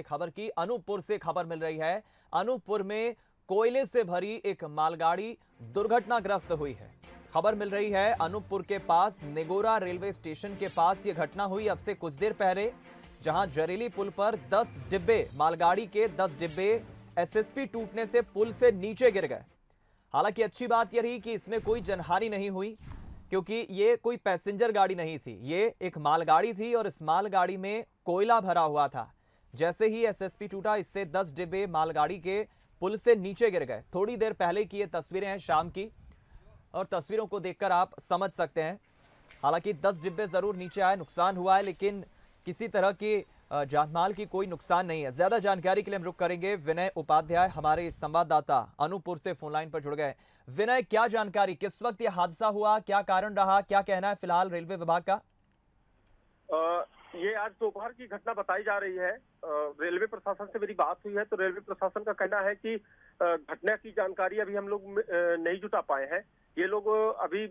खबर की अनूपपुर से खबर मिल रही है। अनूपपुर में कोयले से भरी एक मालगाड़ी दुर्घटनाग्रस्त हुई है। खबर मिल रही है अनूपपुर के पास नेगोरा रेलवे स्टेशन के पास यह घटना हुई अब से कुछ देर पहले, जहां जरेली पुल पर 10 डिब्बे मालगाड़ी के 10 डिब्बे एसएसपी टूटने से पुल से नीचे गिर गए। हालांकि अच्छी बात यह रही कि इसमें कोई जनहानि नहीं हुई, क्योंकि ये कोई पैसेंजर गाड़ी नहीं थी, ये एक मालगाड़ी थी और इस मालगाड़ी में कोयला भरा हुआ था। जैसे ही एसएसपी टूटा, इससे 10 डिब्बे मालगाड़ी के पुल से नीचे गिर गए। थोड़ी देर पहले की ये तस्वीरें हैं शाम की, और तस्वीरों को देखकर आप समझ सकते हैं। हालांकि 10 डिब्बे जरूर नीचे आए, नुकसान हुआ है, लेकिन किसी तरह की जानमाल की कोई नुकसान नहीं है। ज्यादा जानकारी के लिए हम रुक करेंगे विनय उपाध्याय, हमारे संवाददाता अनूपपुर से फोन लाइन पर जुड़ गए। विनय, क्या जानकारी, किस वक्त यह हादसा हुआ, क्या कारण रहा, क्या कहना है फिलहाल रेलवे विभाग का? ये आज दोपहर की घटना बताई जा रही है। रेलवे प्रशासन से मेरी बात हुई है तो रेलवे प्रशासन का कहना है कि घटना की जानकारी अभी हम लोग नहीं जुटा पाए हैं। ये लोग अभी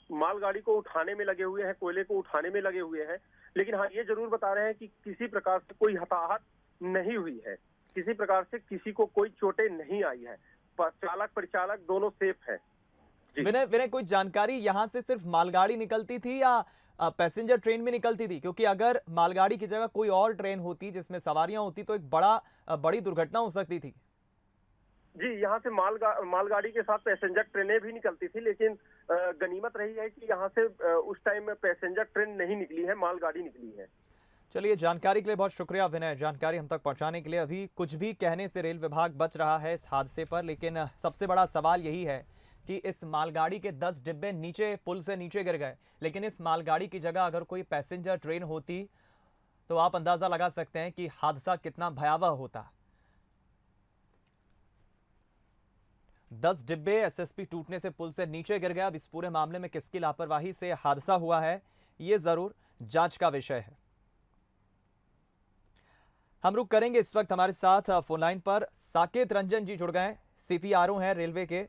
मालगाड़ी को उठाने में लगे हुए हैं, कोयले को उठाने में लगे हुए हैं, लेकिन हाँ ये जरूर बता रहे हैं कि किसी प्रकार से कोई हताहत नहीं हुई है, किसी प्रकार से किसी को कोई चोटें नहीं आई है, चालक परिचालक दोनों सेफ है। विनय, कोई जानकारी यहाँ से सिर्फ मालगाड़ी निकलती थी या पैसेंजर ट्रेन में निकलती थी? क्योंकि अगर मालगाड़ी की जगह कोई और ट्रेन होती जिसमें सवारियां होती तो एक बड़ी दुर्घटना हो सकती थी। जी, यहाँ से मालगाड़ी के साथ पैसेंजर ट्रेनें भी निकलती थी, लेकिन गनीमत रही है कि यहाँ से उस टाइम में पैसेंजर ट्रेन नहीं निकली है, मालगाड़ी निकली है। चलिए, जानकारी के लिए बहुत शुक्रिया विनय, जानकारी हम तक पहुंचाने के लिए। अभी कुछ भी कहने से रेल विभाग बच रहा है इस हादसे पर, लेकिन सबसे बड़ा सवाल यही है कि इस मालगाड़ी के 10 डिब्बे नीचे पुल से नीचे गिर गए, लेकिन इस मालगाड़ी की जगह अगर कोई पैसेंजर ट्रेन होती तो आप अंदाजा लगा सकते हैं कि हादसा कितना भयावह होता। 10 डिब्बे एसएसपी टूटने से पुल से नीचे गिर गया। अब इस पूरे मामले में किसकी लापरवाही से हादसा हुआ है, ये जरूर जांच का विषय है। हम रुक करेंगे, इस वक्त हमारे साथ फोन लाइन पर साकेत रंजन जी जुड़ गए, सीपीआरओ हैं रेलवे के।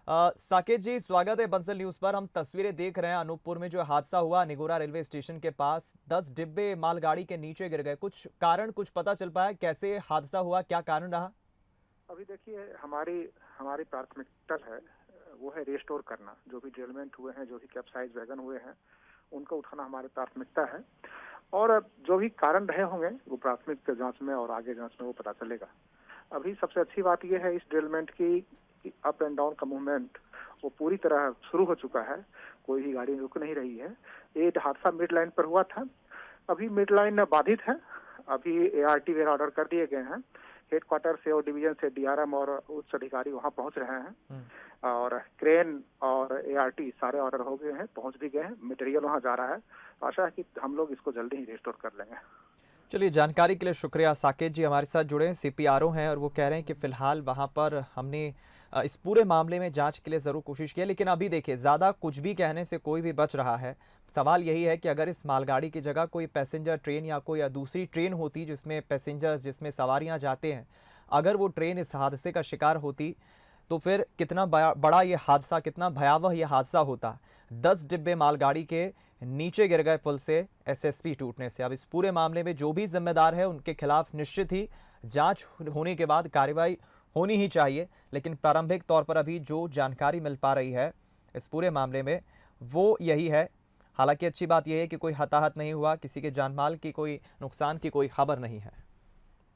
साकेत जी, स्वागत है बंसल न्यूज पर। हम तस्वीरें देख रहे हैं अनूपपुर में जो हादसा हुआ नेगोरा रेलवे स्टेशन के पास, 10 डिब्बे मालगाड़ी के नीचे गिर गए। कुछ कारण कुछ पता चल पाया, कैसे हादसा हुआ, क्या कारण रहा? अभी देखिए, हमारी प्राथमिकता है वो है रिस्टोर करना। जो भी डिरेलमेंट हुए हैं, जो भी कैप्साइज वैगन हुए हैं, उनको उठाना हमारी प्राथमिकता है, और जो भी कारण रहे होंगे वो प्राथमिक जांच में और आगे जांच में वो पता चलेगा। अभी सबसे अच्छी बात यह है इस डिरेलमेंट की अप एंड डाउन का मूवमेंट वो पूरी तरह शुरू हो चुका है, कोई भी गाड़ी रुक नहीं रही है। ये हादसा मिड लाइन पर हुआ था, अभी मिड लाइन बाधित है। अभी ART वगैरह ऑर्डर कर दिए गए हैं, हेडक्वार्टर से और डिवीजन से DRM और उच्च अधिकारी वहां पहुंच रहे हैं, और क्रेन और ART सारे ऑर्डर हो गए हैं, पहुंच भी गए हैं, मटेरियल वहां जा रहा है। आशा है कि हम लोग इसको जल्दी ही रिस्टोर कर लेंगे। चलिए, जानकारी के लिए शुक्रिया। साकेत जी हमारे साथ जुड़े, सीपीआरओ हैं, और वो कह रहे हैं कि फिलहाल वहां पर हमने इस पूरे मामले में जांच के लिए जरूर कोशिश की है, लेकिन अभी देखिए ज्यादा कुछ भी कहने से कोई भी बच रहा है। सवाल यही है कि अगर इस मालगाड़ी की जगह कोई पैसेंजर ट्रेन या कोई दूसरी ट्रेन होती जिसमें पैसेंजर्स, जिसमें सवारियां जाते हैं, अगर वो ट्रेन इस हादसे का शिकार होती तो फिर कितना बड़ा ये हादसा, कितना भयावह ये हादसा होता। 10 डिब्बे मालगाड़ी के नीचे गिर गए पुल से एसएसपी टूटने से। अब इस पूरे मामले में जो भी जिम्मेदार है उनके खिलाफ निश्चित ही जांच होने के बाद कार्रवाई होनी ही चाहिए, लेकिन प्रारंभिक तौर पर अभी जो जानकारी मिल पा रही है इस पूरे मामले में वो यही है। हालांकि अच्छी बात यह है कि कोई हताहत नहीं हुआ, किसी के जानमाल की कोई नुकसान की कोई खबर नहीं है।